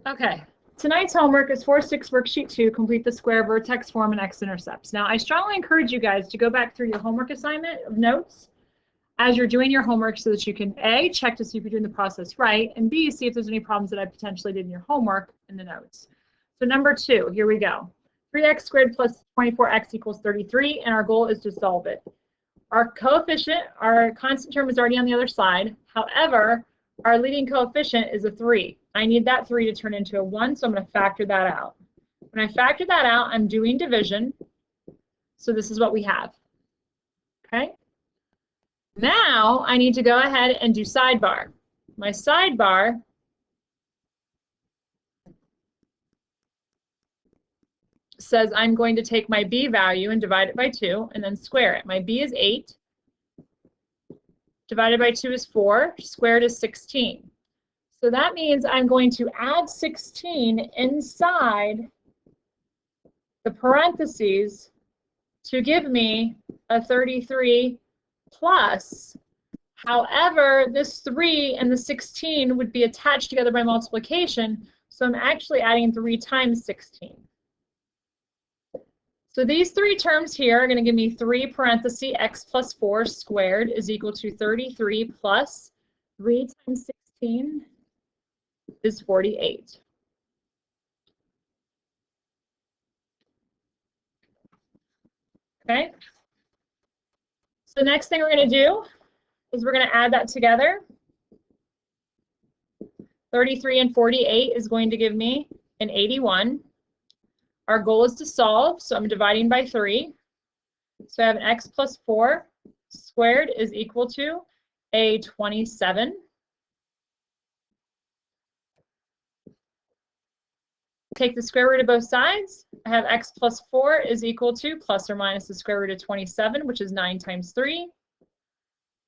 Okay, tonight's homework is 4-6 worksheet 2, complete the square, vertex form, and x-intercepts. Now, I strongly encourage you guys to go back through your homework assignment of notes as you're doing your homework so that you can A, check to see if you're doing the process right, and B, see if there's any problems that I potentially did in your homework in the notes. So number 2, here we go. 3x squared plus 24x equals 33, and our goal is to solve it. Our coefficient, our constant term is already on the other side. However, our leading coefficient is a 3. I need that 3 to turn into a 1, so I'm going to factor that out. When I factor that out, I'm doing division. So this is what we have. Okay? Now I need to go ahead and do sidebar. My sidebar says I'm going to take my b value and divide it by 2 and then square it. My b is 8. Divided by 2 is 4. Squared is 16. So that means I'm going to add 16 inside the parentheses to give me a 33 plus. However, this 3 and the 16 would be attached together by multiplication, so I'm actually adding 3 times 16. So these 3 terms here are going to give me 3 parentheses x plus 4 squared is equal to 33 plus 3 times 16 is 48. Okay. So the next thing we're going to do is we're going to add that together. 33 and 48 is going to give me an 81. Our goal is to solve, so I'm dividing by 3. So I have an x plus 4 squared is equal to a 27. Take the square root of both sides. I have x plus 4 is equal to plus or minus the square root of 27, which is 9 times 3.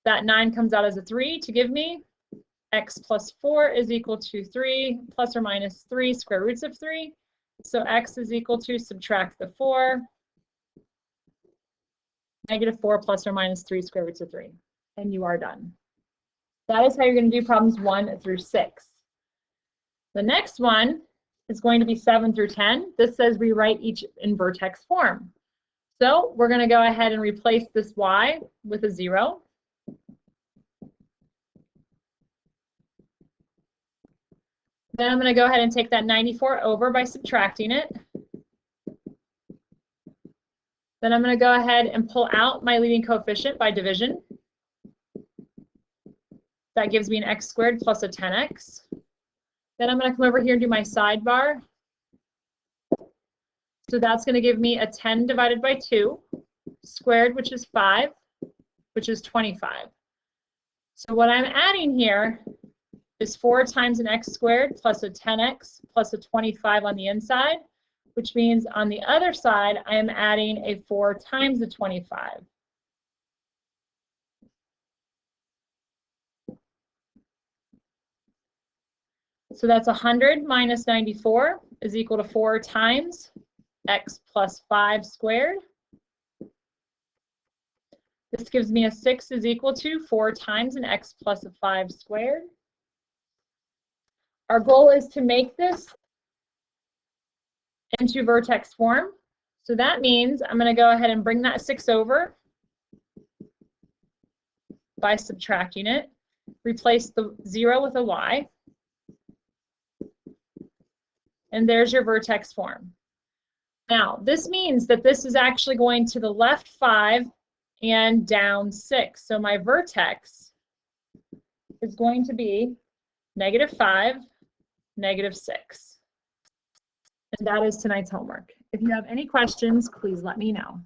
That 9 comes out as a 3 to give me x plus 4 is equal to 3 plus or minus 3 square roots of 3. So x is equal to, subtract the 4, negative 4 plus or minus 3 square roots of 3. And you are done. That is how you're going to do problems 1 through 6. The next one is going to be 7 through 10. This says rewrite each in vertex form. So we're going to go ahead and replace this y with a 0. Then I'm going to go ahead and take that 94 over by subtracting it. Then I'm going to go ahead and pull out my leading coefficient by division. That gives me an x squared plus a 10x. Then I'm going to come over here and do my sidebar. So that's going to give me a 10 divided by 2 squared, which is 5, which is 25. So what I'm adding here is 4 times an x squared plus a 10x plus a 25 on the inside, which means on the other side, I am adding a 4 times the 25. So that's 100 minus 94 is equal to 4 times x plus 5 squared. This gives me a 6 is equal to 4 times an x plus a 5 squared. Our goal is to make this into vertex form. So that means I'm going to go ahead and bring that 6 over by subtracting it. Replace the 0 with a y. And there's your vertex form. Now, this means that this is actually going to the left 5 and down 6. So my vertex is going to be -5, -6. And that is tonight's homework. If you have any questions, please let me know.